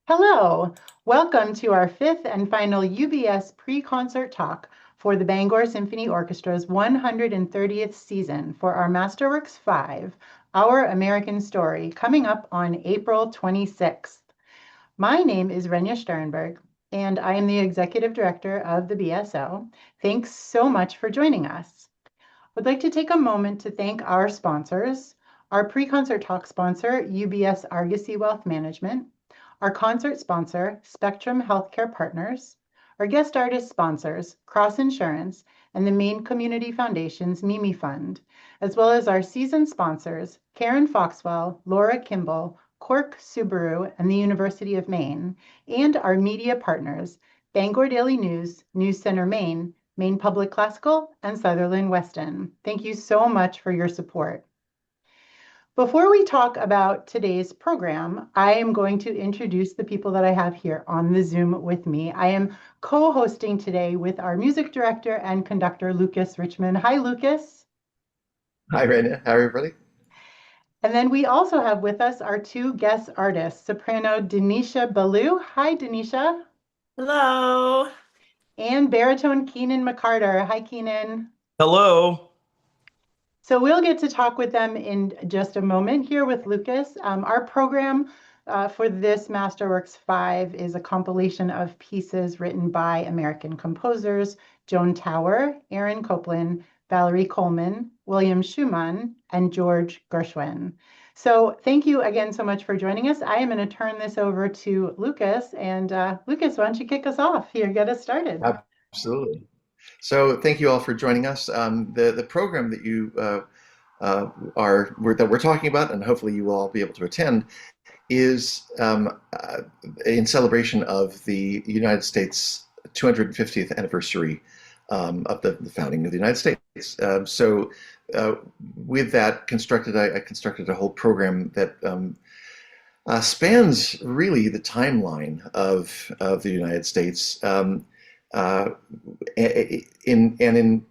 Hello, welcome to our fifth and final UBS pre-concert talk for the Bangor Symphony Orchestra's 130th season for our Masterworks 5, Our American Story, coming up on April 26th. My name is Renia Shterenberg, and I am the Executive Director of the BSO. Thanks so much for joining us. I'd like to take a moment to thank our sponsors, our pre-concert talk sponsor, UBS Argosy Wealth Management, our concert sponsor, Spectrum Healthcare Partners, our guest artist sponsors, Cross Insurance, and the Maine Community Foundation's Mimi Fund, as well as our season sponsors, Karen Foxwell, Laura Kimball, Cork Subaru, and the University of Maine, and our media partners, Bangor Daily News, News Center Maine, Maine Public Classical, and Sutherland Weston. Thank you so much for your support. Before we talk about today's program, I am going to introduce the people that I have here on the Zoom with me. I am co-hosting today with our music director and conductor, Lucas Richman. Hi, Lucas. Hi, Renia. How are everybody? And then we also have with us our two guest artists, soprano Denisha Ballou. Hi, Denisha. Hello. And baritone Keenan McCarter. Hi, Keenan. Hello. So we'll get to talk with them in just a moment here with Lucas. Our program for this Masterworks 5 is a compilation of pieces written by American composers Joan Tower, Aaron Copland, Valerie Coleman, William Schumann, and George Gershwin. So thank you again so much for joining us. I am going to turn this over to Lucas. And Lucas, why don't you kick us off here, get us started. Absolutely. So thank you all for joining us. The program that you that we're talking about, and hopefully you will all be able to attend, is in celebration of the United States 250th anniversary of the founding of the United States. With that I constructed a whole program that spans really the timeline of the United States. In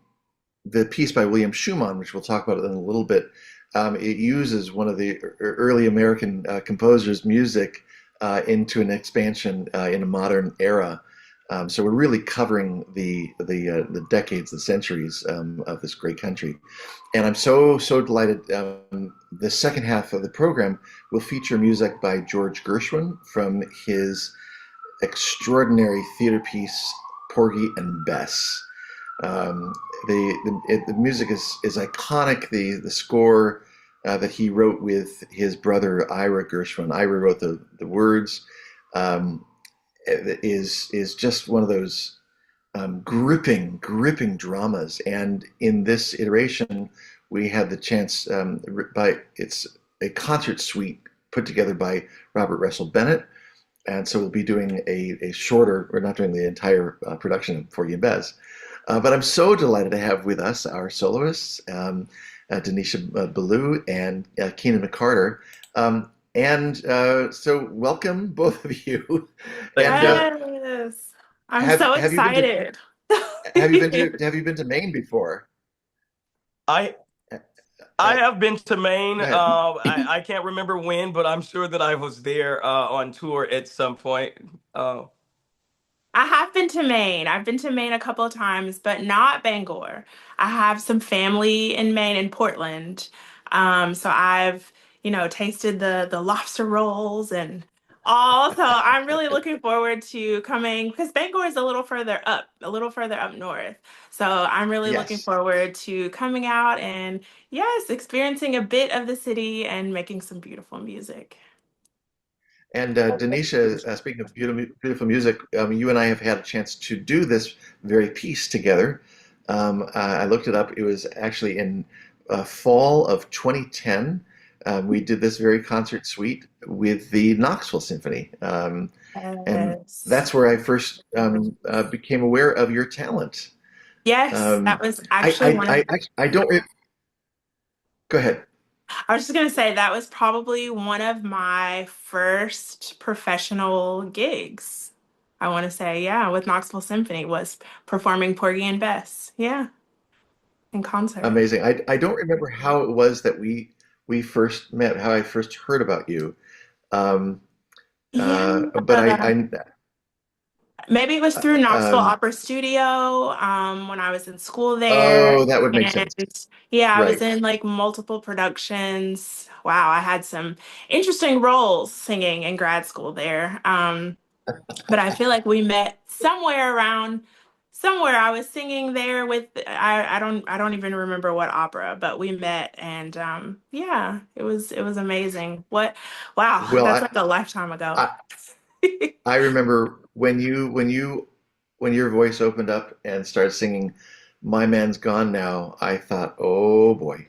the piece by William Schumann, which we'll talk about in a little bit, it uses one of the early American composers' music into an expansion in a modern era. So we're really covering the decades, the centuries of this great country, and I'm so delighted. The second half of the program will feature music by George Gershwin from his extraordinary theater piece Porgy and Bess. The music is iconic. The score that he wrote with his brother Ira Gershwin. Ira wrote the words. Is just one of those gripping dramas. And in this iteration, we had the chance it's a concert suite put together by Robert Russell Bennett. And so we'll be doing a shorter, we're not doing the entire production of Porgy and Bess. But I'm so delighted to have with us our soloists, Denisha Ballou and Keenan McCarter. So welcome, both of you. Yes. I'm so excited. Have you been to Maine before? I have been to Maine. Go ahead. I can't remember when, but I'm sure that I was there on tour at some point. I have been to Maine. I've been to Maine a couple of times, but not Bangor. I have some family in Maine, in Portland. So I've, tasted the lobster rolls and all. So I'm really looking forward to coming because Bangor is a little further up north. So I'm really looking Yes. forward to coming out and yes, experiencing a bit of the city and making some beautiful music. And Denisha, speaking of beautiful music, you and I have had a chance to do this very piece together. I looked it up. It was actually in fall of 2010. We did this very concert suite with the Knoxville Symphony. And Yes. that's where I first became aware of your talent. Yes, Um, that was actually one of I don't. Go ahead. I was just gonna say that was probably one of my first professional gigs. I want to say, yeah, with Knoxville Symphony was performing Porgy and Bess. Yeah, in concert. Amazing. I don't remember how it was that we first met, how I first heard about you. Um, Yeah. But Maybe it was through Knoxville um, Opera Studio when I was in school there. oh, that would make And sense. yeah, I was Right. in like multiple productions. Wow, I had some interesting roles singing in grad school there. But I feel like we met somewhere I was singing there with I don't even remember what opera, but we met and yeah, it was amazing. Wow, Well, that's like a lifetime ago. I, I remember when your voice opened up and started singing "My Man's Gone Now." I thought, oh boy,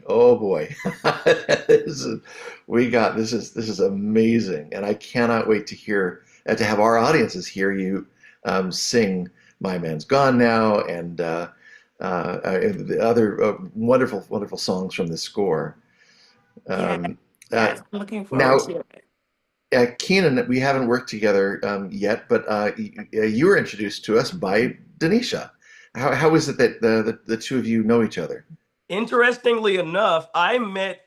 this is this is amazing, and I cannot wait to hear to have our audiences hear you sing "My Man's Gone Now" and the other wonderful songs from the score. Yeah, Um, uh, yes, I'm looking forward now. to it. Keenan, we haven't worked together yet, but you were introduced to us by Denisha. How is it that the two of you know each other? Interestingly enough, I met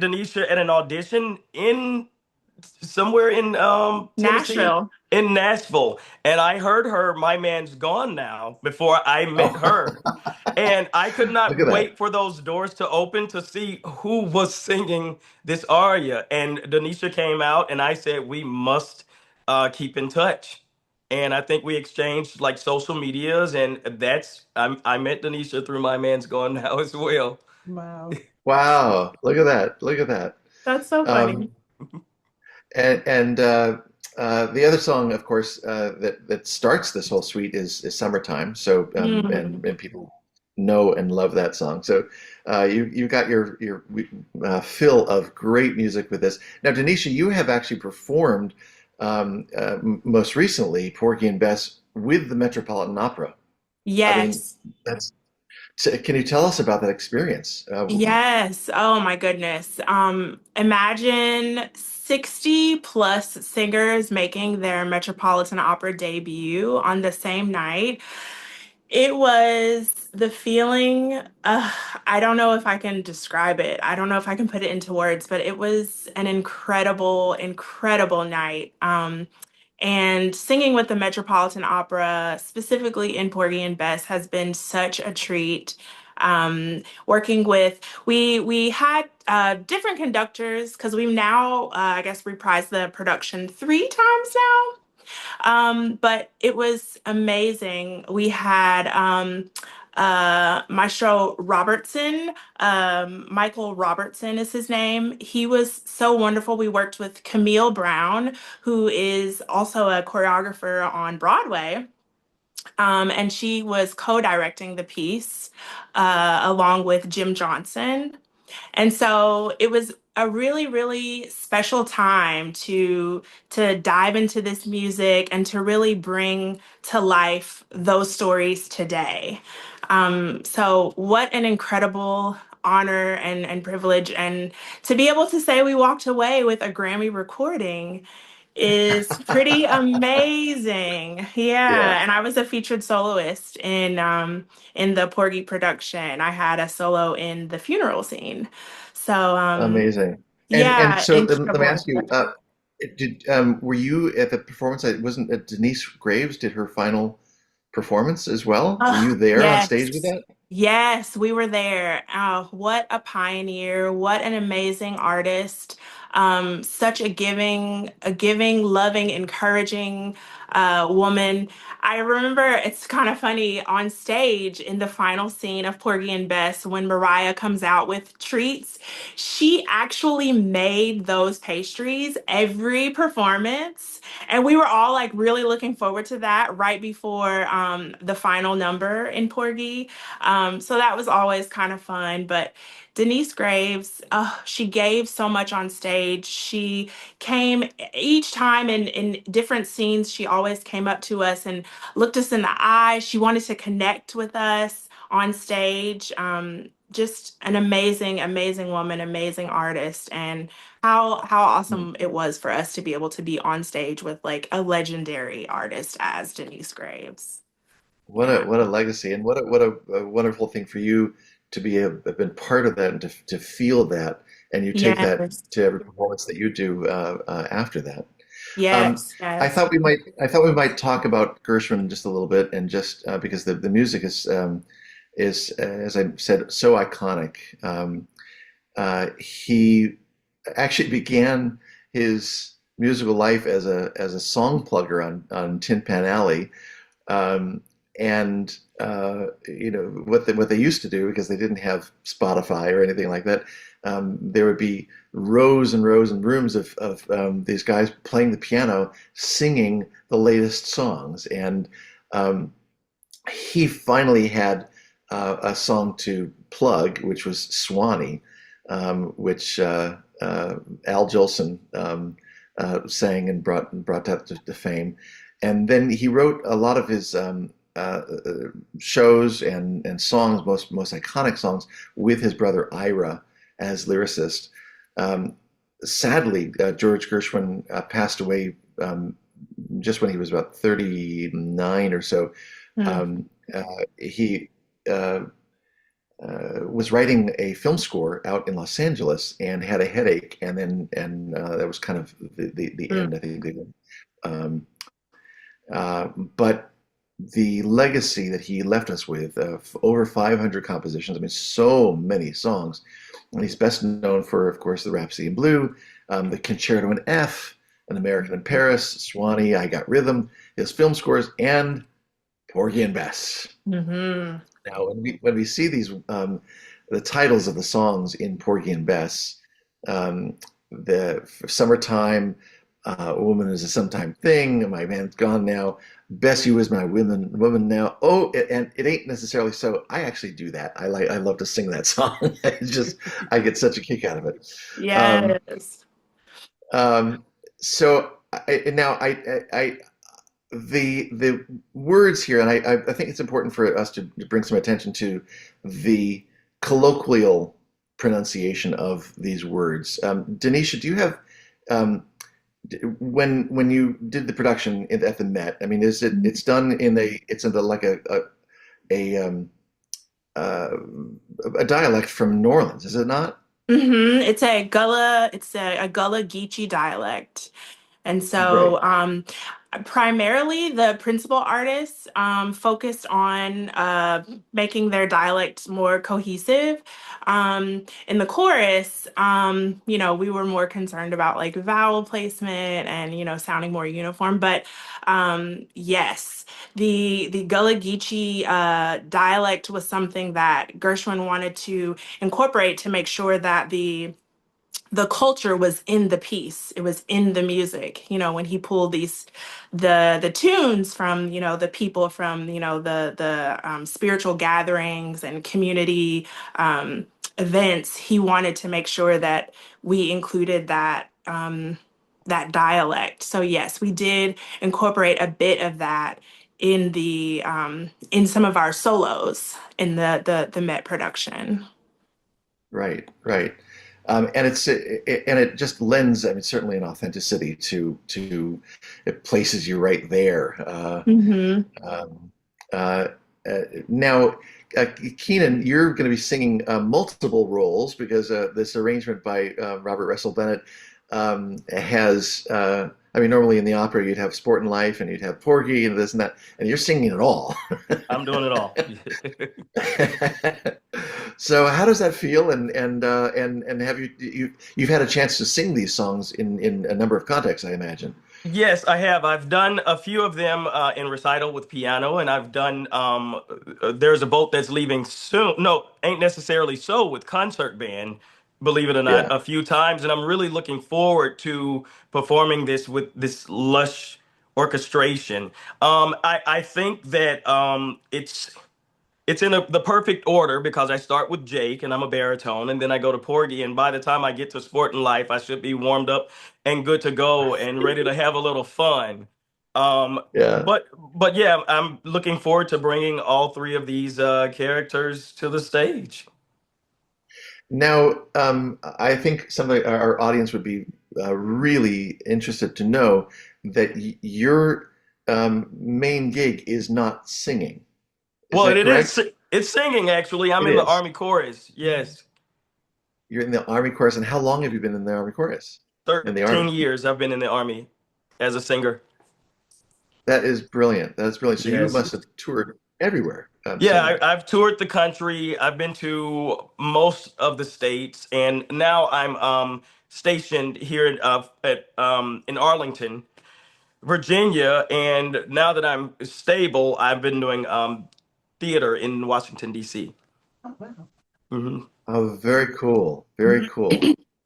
Denisha at an audition in somewhere in Tennessee, Nashville. in Nashville, and I heard her "My Man's Gone Now" before I met Oh, her. And I could look not at that. wait for those doors to open to see who was singing this aria. And Denisha came out, and I said, we must keep in touch. And I think we exchanged like social medias, and I met Denisha through "My Man's Gone Now" as well. Wow. Wow, look at that. Look at that. That's so Um, funny. and the other song, of course, that starts this whole suite is "Summertime." So Mm. and people know and love that song. So you got your fill of great music with this. Now, Denisha, you have actually performed most recently Porgy and Bess with the Metropolitan Opera. I mean, Yes. that's. Can you tell us about that experience? Yes. Oh my goodness. Imagine 60 plus singers making their Metropolitan Opera debut on the same night. It was the feeling, I don't know if I can describe it. I don't know if I can put it into words, but it was an incredible, incredible night. And singing with the Metropolitan Opera, specifically in Porgy and Bess, has been such a treat. Working with, we had different conductors because we've now, I guess, reprised the production 3 times now. But it was amazing. We had Maestro Robertson, Michael Robertson is his name. He was so wonderful. We worked with Camille Brown, who is also a choreographer on Broadway. And she was co-directing the piece along with Jim Johnson. And so it was a really, really special time to dive into this music and to really bring to life those stories today. So what an incredible honor and privilege, and to be able to say we walked away with a Grammy recording is pretty amazing. Yeah, Yeah, and I was a featured soloist in the Porgy production. I had a solo in the funeral scene. So amazing. And yeah, so let me incredible. ask you, did were you at the performance? It wasn't Denise Graves did her final performance as well? Were you Oh, there on stage with yes. that? Yes, we were there. Oh, what a pioneer. What an amazing artist. Such a giving, loving, encouraging woman. I remember it's kind of funny on stage in the final scene of Porgy and Bess when Mariah comes out with treats. She actually made those pastries every performance. And we were all like really looking forward to that right before the final number in Porgy. So that was always kind of fun. But Denise Graves, she gave so much on stage. She came each time in different scenes, she always came up to us and looked us in the eye. She wanted to connect with us on stage. Just an amazing, amazing woman, amazing artist, and how Hmm. awesome it was for us to be able to be on stage with like a legendary artist as Denise Graves. Yeah. What a legacy, and a wonderful thing for you to be have been part of that and to feel that and you take that Yes. to every performance that you do after that. Um, Yes. I Yes. thought we might talk about Gershwin just a little bit, and just because the music is as I said, so iconic. He actually began his musical life as a song plugger on Tin Pan Alley, um, and what they used to do, because they didn't have Spotify or anything like that. There would be rows and rows and rooms of these guys playing the piano, singing the latest songs, and um, he finally had a song to plug, which was Swanee, which Al Jolson sang and brought that to fame. And then he wrote a lot of his shows and songs, most iconic songs, with his brother Ira as lyricist. Um, Sadly, George Gershwin passed away just when he was about 39 or so. Mm. He was writing a film score out in Los Angeles and had a headache, and that was kind of the Mm. end. I think um, but the legacy that he left us with, over 500 compositions, I mean, so many songs. And he's best known for, of course, the Rhapsody in Blue, the Concerto in F, An American in Paris, Swanee, I Got Rhythm, his film scores, and Porgy and Bess. Hmm. Now, when we see these the titles of the songs in Porgy and Bess, the Summertime, A Woman Is a Sometime Thing, My Man's Gone Now, Bess You Is My Woman Now. Oh, and it ain't necessarily so. I actually do that. I love to sing that song. It's just I get such a kick out of it. Um, Yes. um, so now the words here, and I think it's important for us to bring some attention to the colloquial pronunciation of these words. Denisha, do you have um, when you did the production at the Met? I mean, is it's done in it's in the like a um, uh, a dialect from New Orleans, is it not? It's a Gullah Geechee dialect. And Right, so, primarily, the principal artists focused on making their dialect more cohesive. In the chorus, we were more concerned about like vowel placement and sounding more uniform. But yes, the Gullah Geechee dialect was something that Gershwin wanted to incorporate to make sure that the culture was in the piece. It was in the music. When he pulled the tunes from the people from the spiritual gatherings and community events, he wanted to make sure that we included that dialect. So yes, we did incorporate a bit of that in some of our solos in the Met production. right. And it just lends, I mean, certainly an authenticity to it places you right there. Hmm. Um, uh, Now, Keenan, you're going to be singing multiple roles, because this arrangement by Robert Russell Bennett has. I mean, normally in the opera you'd have Sport and Life and you'd have Porgy and this and that, and you're singing it all. I'm doing it all. So how does that feel? And have you've had a chance to sing these songs in a number of contexts, I imagine. Yes, I have. I've done a few of them in recital with piano, and I've done There's a Boat That's Leaving Soon. No, ain't necessarily so, with concert band, believe it or not, Yeah. a few times, and I'm really looking forward to performing this with this lush orchestration. I think that it's in the perfect order, because I start with Jake and I'm a baritone, and then I go to Porgy, and by the time I get to Sport and Life, I should be warmed up and good to go and ready to have a little fun. Um, Yeah. but yeah, I'm looking forward to bringing all three of these characters to the stage. Now, I think some of our audience would be really interested to know that your main gig is not singing. Is Well, that it is correct? it's singing actually. I'm It in the is. Army chorus. Yes. You're in the Army chorus, and how long have you been in the Army chorus? In the 13 Army? years I've been in the Army as a singer. That is brilliant. That's brilliant. So you Yes. must have toured everywhere Yeah, singing. I've toured the country. I've been to most of the states, and now I'm stationed here in Arlington, Virginia. And now that I'm stable, I've been doing theater in Washington, D.C. Oh, wow. Hmm. Oh, very cool. Very cool.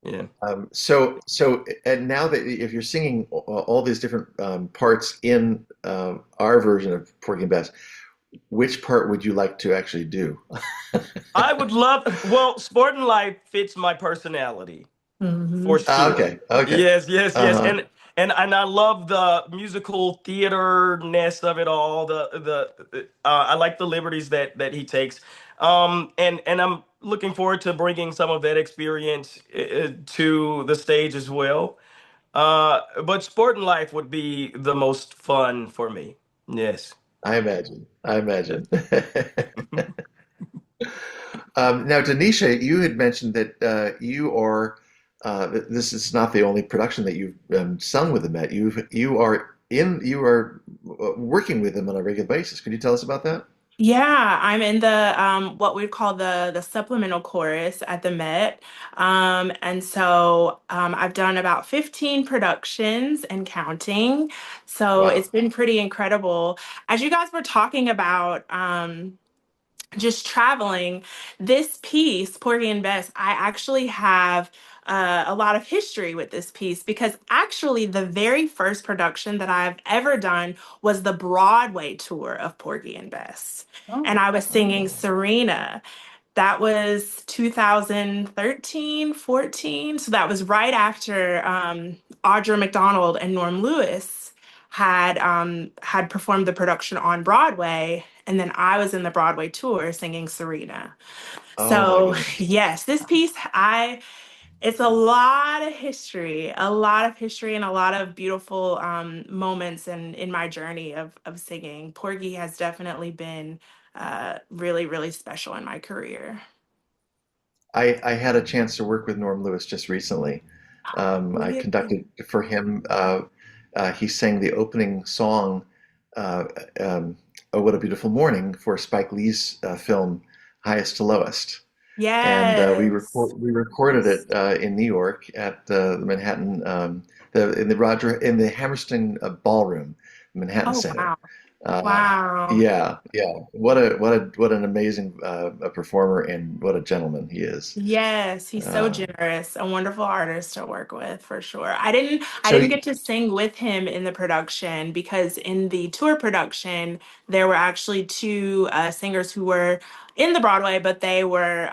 Yeah. And now that if you're singing all these different parts in our version of Porgy and Bess, which part would you like to actually do? I would love, well, Sport and Life fits my personality. For Hmm. sure. Okay, okay. Yes, yes, yes. Uh-huh. And I love the musical theater-ness of it all. I like the liberties that he takes. And I'm looking forward to bringing some of that experience to the stage as well. But Sport and Life would be the most fun for me. Yes. I imagine. I imagine. Now, Denisha, you had mentioned that this is not the only production that you've sung with the Met. You are working with them on a regular basis. Could you tell us about that? Yeah, I'm in the what we'd call the supplemental chorus at the Met. And so I've done about 15 productions and counting. So it's Wow. been pretty incredible. As you guys were talking about just traveling, this piece, Porgy and Bess, I actually have a lot of history with this piece because actually the very first production that I've ever done was the Broadway tour of Porgy and Bess. And Oh, I was singing Oh, Serena. That was 2013, 14. So that was right after Audra McDonald and Norm Lewis had performed the production on Broadway, and then I was in the Broadway tour singing Serena. oh my So goodness. yes, this piece, I it's a lot of history, and a lot of beautiful moments in my journey of singing. Porgy has definitely been really, really special in my career. I had a chance to work with Norm Lewis just recently. I Really? conducted for him. He sang the opening song, uh, "Oh What a Beautiful Morning" for Spike Lee's film "Highest to Lowest," and Yes. we recorded it in New York at the Manhattan in the Hammerstein Ballroom, Manhattan Oh, Center. wow. Uh, Wow. yeah, yeah. What an amazing a performer, and what a gentleman he is. Yes, he's so Uh, generous, a wonderful artist to work with for sure. I so didn't get to sing with him in the production because in the tour production there were actually two singers who were in the Broadway, but they were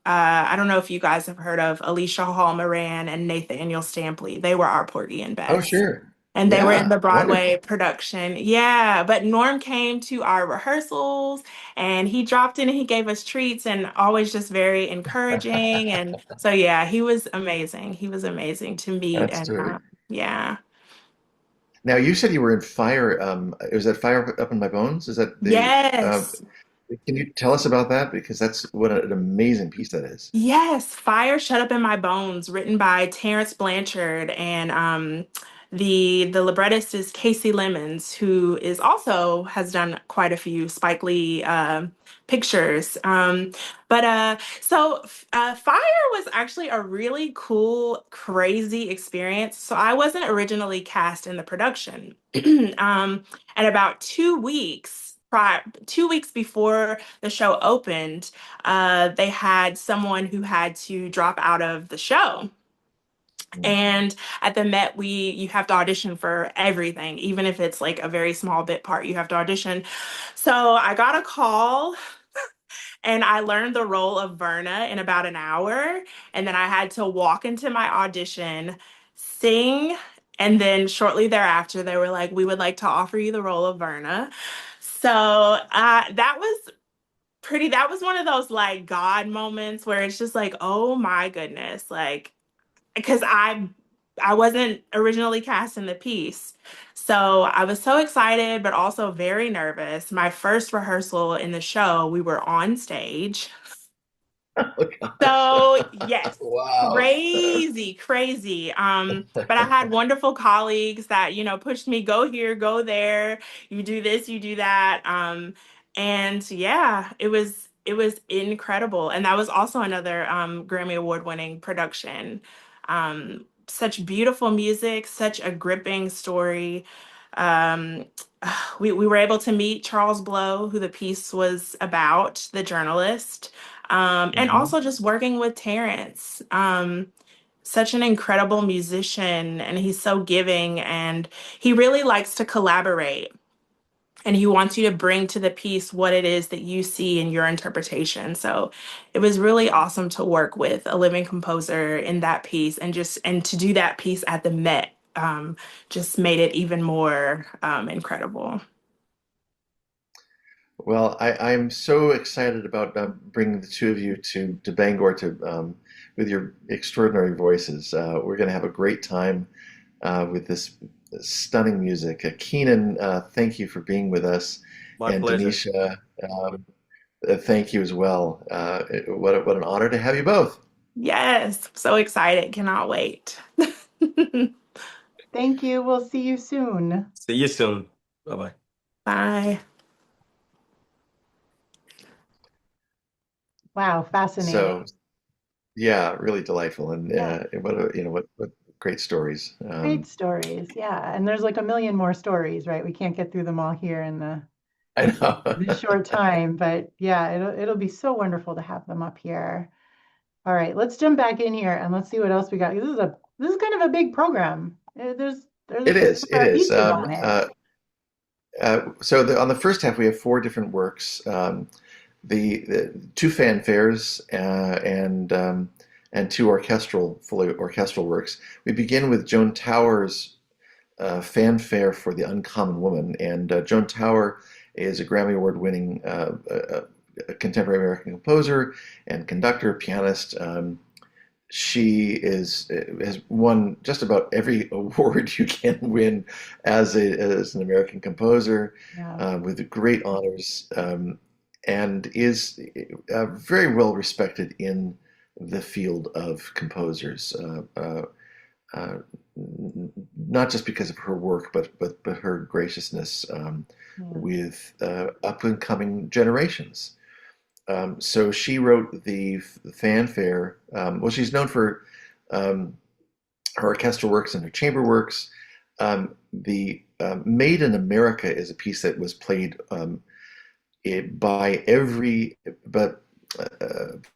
I don't know if you guys have heard of Alicia Hall Moran and Nathaniel Stampley. They were our Porgy and oh Bess. sure, And they were in yeah, the Broadway wonderful. production. Yeah, but Norm came to our rehearsals and he dropped in and he gave us treats and always just very encouraging. And so, yeah, he was amazing. He was amazing to meet. That's And terrific. yeah. Now you said you were in Fire. Was that Fire Up in My Bones? Is that the? Yes. Can you tell us about that? Because that's what an amazing piece that is. Yes, Fire Shut Up in My Bones, written by Terrence Blanchard, and the librettist is Casey Lemons, who is also has done quite a few Spike Lee pictures. Fire was actually a really cool, crazy experience. So I wasn't originally cast in the production, and about 2 weeks before the show opened, they had someone who had to drop out of the show. Mm. And at the Met, you have to audition for everything, even if it's like a very small bit part, you have to audition. So I got a call and I learned the role of Verna in about an hour. And then I had to walk into my audition, sing, and then shortly thereafter, they were like, "We would like to offer you the role of Verna." So that was one of those like God moments where it's just like, oh my goodness, like because I wasn't originally cast in the piece. So I was so excited, but also very nervous. My first rehearsal in the show, we were on stage Oh gosh. So yes, Wow. crazy, crazy. But I had wonderful colleagues that, pushed me, go here, go there, you do this, you do that. And yeah, it was incredible. And that was also another Grammy Award winning production. Such beautiful music, such a gripping story. Um, we were able to meet Charles Blow, who the piece was about, the journalist. And Hmm. also just working with Terrence, such an incredible musician, and he's so giving, and he really likes to collaborate. And he wants you to bring to the piece what it is that you see in your interpretation. So it was really awesome to work with a living composer in that piece, and to do that piece at the Met just made it even more incredible. Well, I'm so excited about bringing the two of you to Bangor with your extraordinary voices. We're going to have a great time with this stunning music. Keenan, thank you for being with us, My and pleasure. Denisha, thank you as well. What an honor to have you both. Yes, so excited. Cannot wait. Thank you. We'll see you soon. See you soon. Bye bye. Bye. Wow, fascinating. So yeah, really delightful, and Yeah, what great stories. great stories. Yeah, and there's like a million more stories, right? We can't get through them all here in I know. this short time, but yeah, it'll be so wonderful to have them up here. All right, let's jump back in here and let's see what else we got. This is kind of a big program. There's a It few is. It different is. pieces on it. On the first half, we have four different works. The two fanfares and two fully orchestral works. We begin with Joan Tower's fanfare for the Uncommon Woman, and Joan Tower is a Grammy Award-winning a contemporary American composer and conductor, pianist. She has won just about every award you can win as an American composer, Yeah. with great honors, and is very well respected in the field of composers. Uh, Not just because of her work, but her graciousness Yeah. with up and coming generations. So she wrote the fanfare. Well, she's known for um, her orchestral works and her chamber works. The Made in America is a piece that was played by but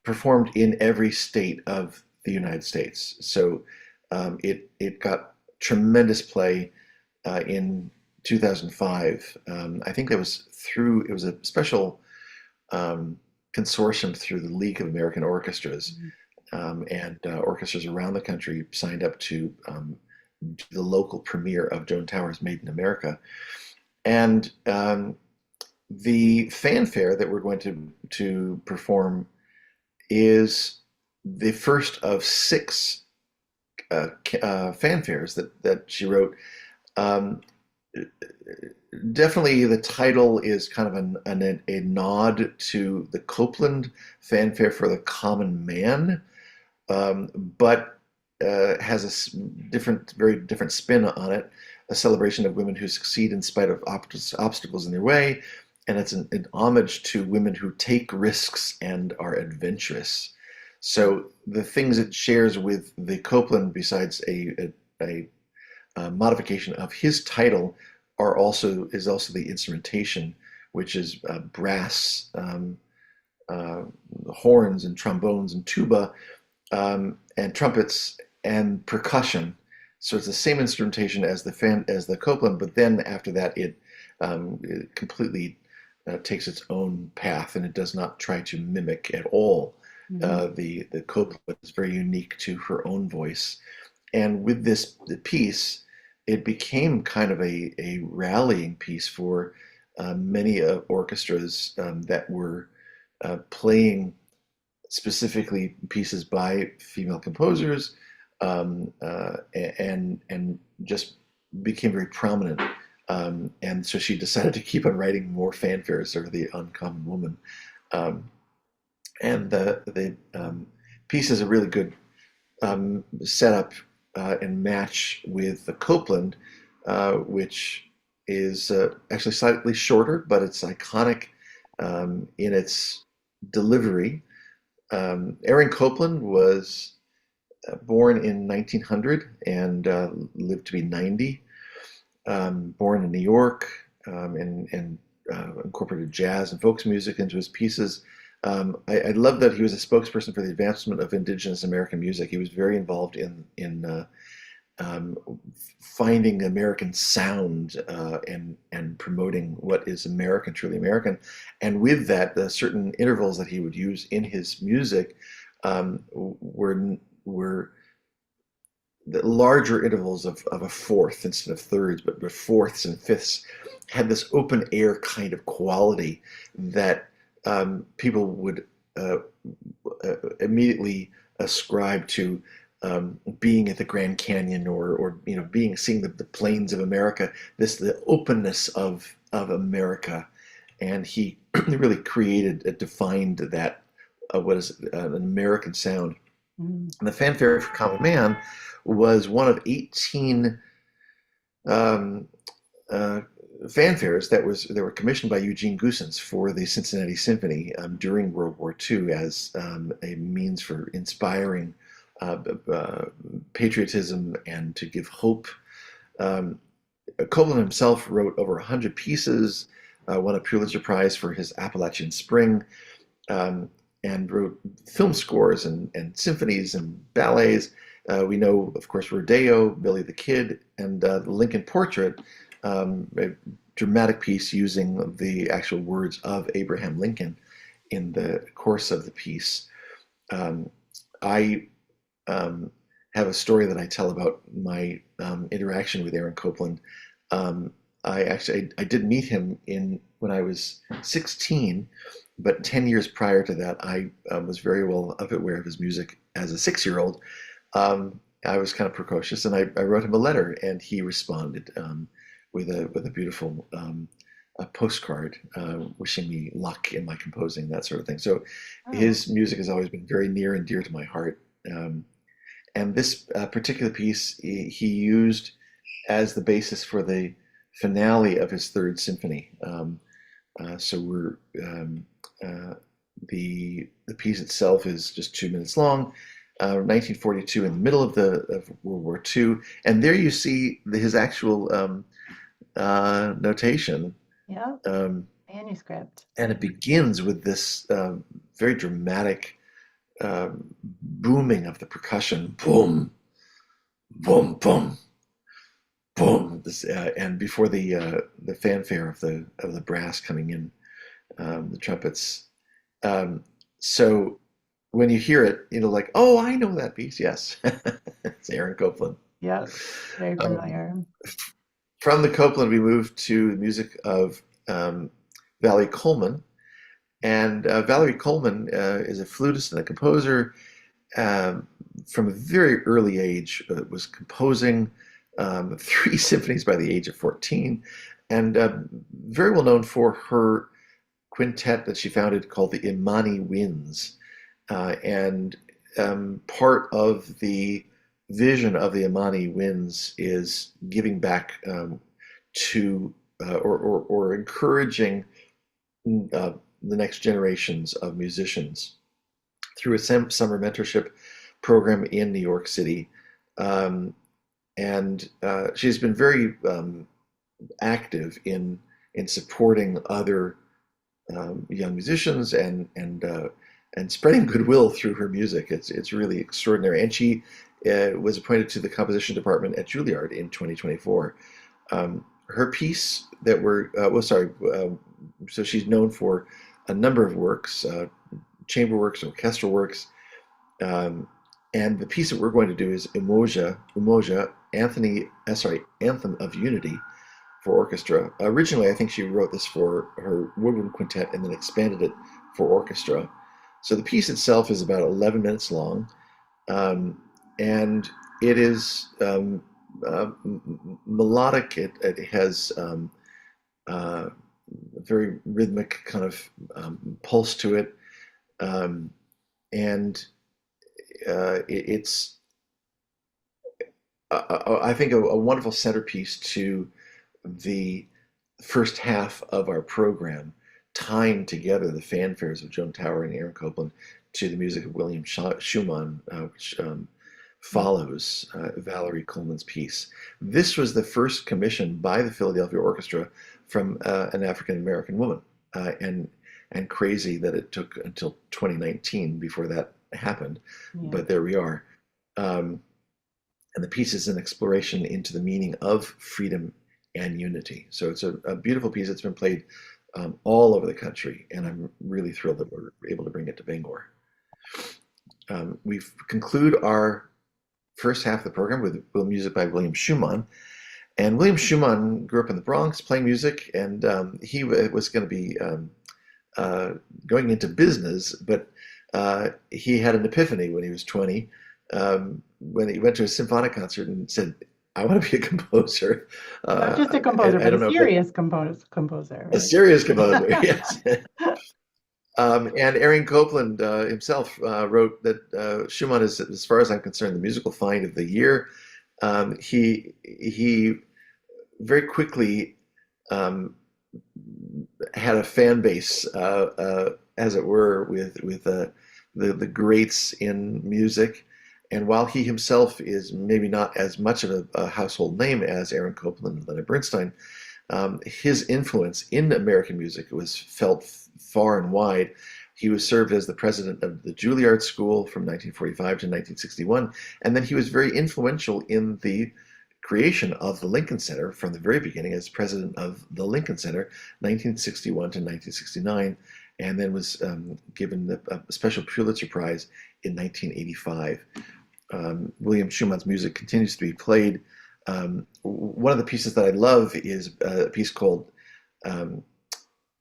performed in every state of the United States. So it got tremendous play in 2005. I think it was a special um, consortium through the League of American Orchestras, Mhm. and orchestras around the country signed up to the local premiere of Joan Tower's Made in America. And the fanfare that we're going to perform is the first of six fanfares that she wrote. Um, Definitely, the title is kind of a nod to the Copeland fanfare for the common man, but has very different spin on it. A celebration of women who succeed in spite of obstacles in their way, and it's an homage to women who take risks and are adventurous. So the things it shares with the Copeland, besides a modification of his title, is also the instrumentation, which is brass, uh, horns and trombones and tuba, and trumpets and percussion. So it's the same instrumentation as the Copeland, but then after that it completely takes its own path, and it does not try to mimic at all. Mhm. The Copeland is very unique to her own voice, and with the piece, it became kind of a rallying piece for many orchestras that were playing specifically pieces by female composers, and just became very prominent. And so she decided to keep on writing more fanfares for the Uncommon Woman. Um, And the piece is a really good setup and match with the Copeland, which is actually slightly shorter, but it's iconic in its delivery. Aaron Copland was born in 1900 and lived to be 90. Born in New York, and incorporated jazz and folk music into his pieces. I love that he was a spokesperson for the advancement of indigenous American music. He was very involved in um, finding American sound and promoting what is American, truly American. And with that, the certain intervals that he would use in his music were the larger intervals of a fourth instead of thirds, but fourths and fifths had this open air kind of quality that people would uh, immediately ascribe to being at the Grand Canyon or being seeing the plains of America, the openness of America, and he really defined that what is an American sound. Mm. And the Fanfare for Common Man was one of 18 um, uh, fanfares that were commissioned by Eugene Goossens for the Cincinnati Symphony during World War II as a means for inspiring uh, uh, patriotism and to give hope. Um, Copland himself wrote over 100 pieces, won a Pulitzer Prize for his Appalachian Spring, um, and wrote film scores and symphonies and ballets. We know, of course, Rodeo, Billy the Kid, and the Lincoln Portrait, a dramatic piece using the actual words of Abraham Lincoln in the course of the piece. I have a story that I tell about my interaction with Aaron Copland. Um, I did meet him when I was 16, but 10 years prior to that, I was very well aware of his music as a 6-year-old. I was kind of precocious, and I wrote him a letter, and he responded with a beautiful a postcard wishing me luck in my composing, that sort of thing. So Oh, his music has always been very near and dear to my heart. And this particular piece he used as the basis for the finale of his Third Symphony. So uh, the piece itself is just 2 minutes long. 1942, in the middle of World War II, and there you see his actual notation, yeah, um, manuscript. and it begins with this very dramatic booming of the percussion, boom, boom, boom, boom, and before the fanfare of the brass coming in, the trumpets. Um, so when you hear it, like, oh, I know that piece. Yes, it's Aaron Copland. Yep, very Um, familiar. from the Copland, we moved to the music of Valerie Coleman. And Valerie Coleman is a flutist and a composer. Um, from a very early age, was composing 3 symphonies by the age of 14, and very well known for her quintet that she founded called the Imani Winds. And part of the vision of the Imani Winds is giving back to or encouraging uh, the next generations of musicians through a summer mentorship program in New York City. Um, and she's been very active in supporting other young musicians and spreading goodwill through her music. It's really extraordinary. And she was appointed to the composition department at Juilliard in 2024. Her piece that we're so she's known for a number of works, chamber works, orchestral works, um, and the piece that we're going to do is Umoja, Anthem of Unity for orchestra. Originally, I think she wrote this for her woodwind quintet and then expanded it for orchestra. So the piece itself is about 11 minutes long, and it is melodic. It has a very rhythmic kind of pulse to it. Um, and it's, I think, a wonderful centerpiece to the first half of our program, tying together the fanfares of Joan Tower and Aaron Copland to the music of William Schumann, which follows Valerie Coleman's piece. This was the first commission by the Philadelphia Orchestra from an African American woman, and crazy that it took until 2019 before that happened, Yeah. but there we are. And the piece is an exploration into the meaning of freedom and unity. So it's a beautiful piece. It's been played all over the country, and I'm really thrilled that we're able to bring it to Bangor. We've conclude our first half of the program with music by William Schumann. And William Schumann grew up in the Bronx playing music, and he was going to be going into business, but he had an epiphany when he was 20, when he went to a symphonic concert and said, I want to be a composer. Not just a composer, but a serious composer. Right? A serious composer, yes. And Aaron Copland himself wrote that Schumann is, as far as I'm concerned, the musical find of the year. He very quickly had a fan base, as it were, with the greats in music. And while he himself is maybe not as much of a household name as Aaron Copland and Leonard Bernstein, his influence in American music was felt far and wide. He was served as the president of the Juilliard School from 1945 to 1961, and then he was very influential in the creation of the Lincoln Center from the very beginning as president of the Lincoln Center, 1961 to 1969, and then was given a special Pulitzer Prize in 1985. William Schumann's music continues to be played. One of the pieces that I love is a piece called,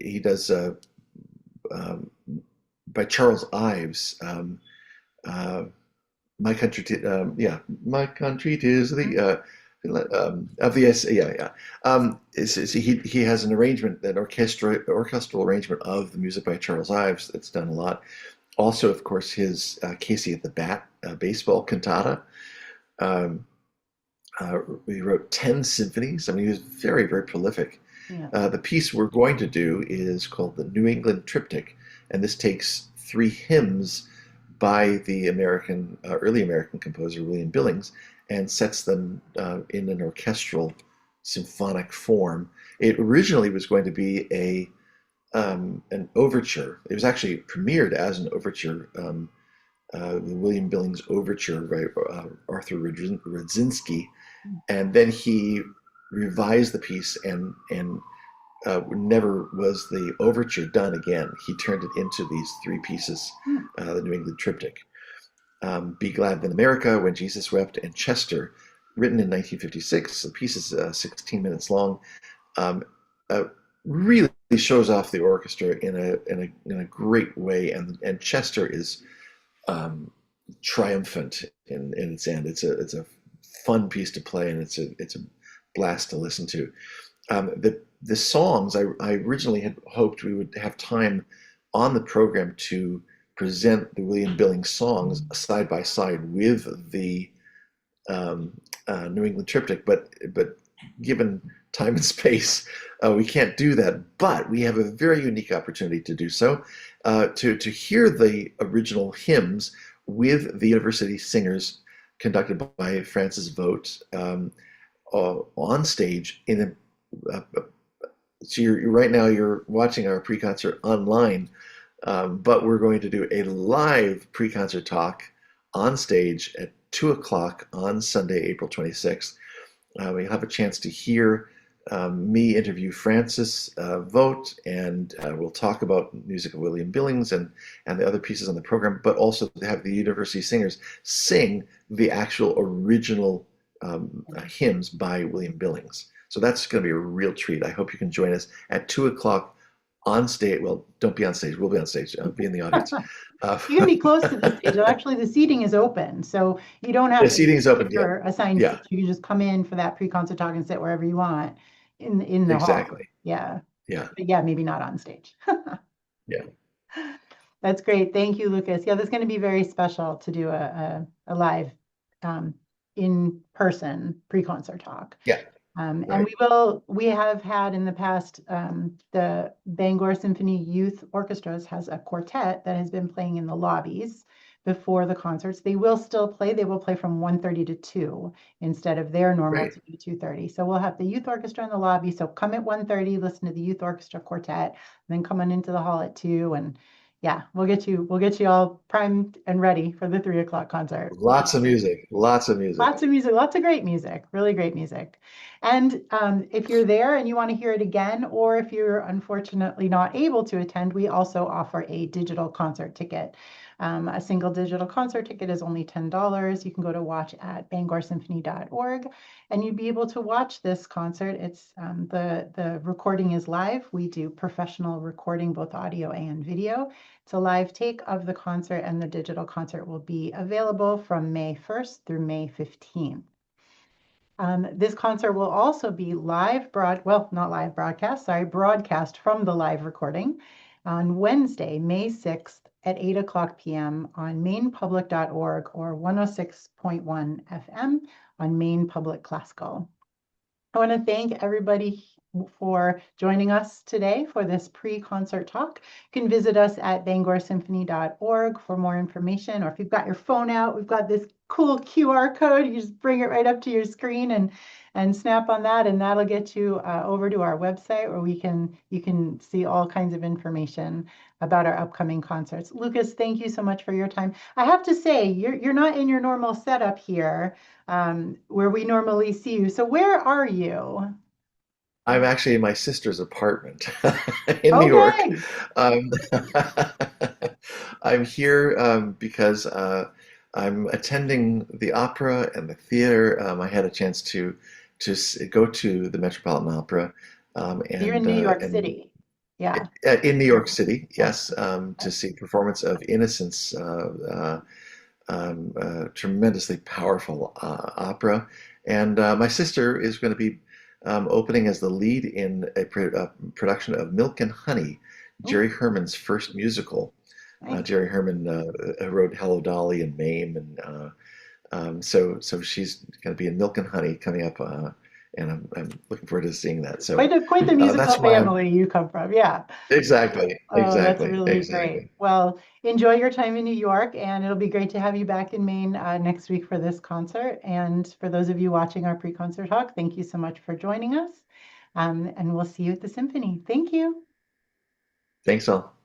he does by Charles Ives, My Country, My Country 'Tis the, of the, he has an arrangement, an orchestral arrangement of the music by Charles Ives that's done a lot. Also, of course, his Casey at the Bat baseball cantata. He wrote 10 symphonies. I mean, he was very, very prolific. Yeah. The piece we're going to do is called the New England Triptych, and this takes 3 hymns by the early American composer William Billings and sets them in an orchestral symphonic form. It originally was going to be an overture. It was actually premiered as an overture, the William Billings Overture by Arthur Radzinski, and then he revised the piece and never was the overture done again. He turned it into these 3 pieces, the New England Triptych. Be Glad Than America, When Jesus Wept, and Chester, written in 1956. The piece is 16 minutes long. Really shows off the orchestra in a great way, and Chester is triumphant in its end. It's a fun piece to play, and it's a blast to listen to. The songs, I originally had hoped we would have time on the program to present the William Billings songs side by side with the New England Triptych, but given time and space, we can't do that. But we have a very unique opportunity to do so, to hear the original hymns with the university singers, conducted by Francis Vogt, on stage in so right now you're watching our pre-concert online, but we're going to do a live pre-concert talk on stage at 2 o'clock on Sunday, April 26th. We'll have a chance to hear me interview Francis Vogt, and we'll talk about music of William Billings and the other pieces on the program, but also to have the university singers sing the actual original hymns by William Billings. So that's going to be a real treat. I hope you can join us at 2 o'clock on stage. Well, don't be on stage. We'll be on stage. I'll be in the audience. You can be close to the stage. Actually, the seating is open, so you don't have the seating is open. your assigned Yeah. seat. You can just come in for that pre-concert talk and sit wherever you want in the hall. Exactly. Yeah. Yeah. But yeah, maybe not on stage. Yeah. That's great. Thank you, Lucas. Yeah, that's going to be very special to do a live in-person pre-concert talk. Yeah, And right. we have had in the past, the Bangor Symphony Youth Orchestras has a quartet that has been playing in the lobbies before the concerts. They will still play. They will play from 1:30 to 2 instead of their normal Great. 2 to 2:30. So we'll have the youth orchestra in the lobby. So come at 1:30, listen to the youth orchestra quartet, and then come on into the hall at 2. And yeah, we'll get you all primed and ready for the 3 o'clock concert. Lots of music. Lots of Lots music. of music, lots of great music, really great music. And if you're there and you want to hear it again, or if you're unfortunately not able to attend, we also offer a digital concert ticket. A single digital concert ticket is only $10. You can go to watch at bangorsymphony.org, and you'd be able to watch this concert. It's the recording is live. We do professional recording, both audio and video. It's a live take of the concert, and the digital concert will be available from May 1st through May 15th. This concert will also be broadcast from the live recording on Wednesday, May 6th at 8 o'clock p.m. on mainepublic.org or 106.1 FM on Maine Public Classical. I want to thank everybody for joining us today for this pre-concert talk. You can visit us at bangorsymphony.org for more information, or if you've got your phone out, we've got this cool QR code. You just bring it right up to your screen and snap on that, and that'll get you over to our website where you can see all kinds of information about our upcoming concerts. Lucas, thank you so much for your time. I have to say, you're not in your normal setup here where we normally see you. So where are you? I'm actually in my sister's apartment in New York. Okay. Um, I'm here because I'm attending the opera and the theater. I had a chance to go to the Metropolitan Opera You're in New York City. Yeah. in New York City, yes, to see a performance of Innocence, tremendously powerful opera. And my sister is going to be opening as the lead in a production of Milk and Honey, Oh, Jerry Herman's first musical. nice. Jerry Herman wrote Hello Dolly and Mame, and so she's going to be in Milk and Honey coming up, and I'm looking forward to seeing that. So Quite the musical that's why I'm family you come from. Yeah. exactly, Oh, that's exactly, really great. exactly. Well, enjoy your time in New York, and it'll be great to have you back in Maine next week for this concert. And for those of you watching our pre-concert talk, thank you so much for joining us. And we'll see you at the symphony. Thank you. Thanks all.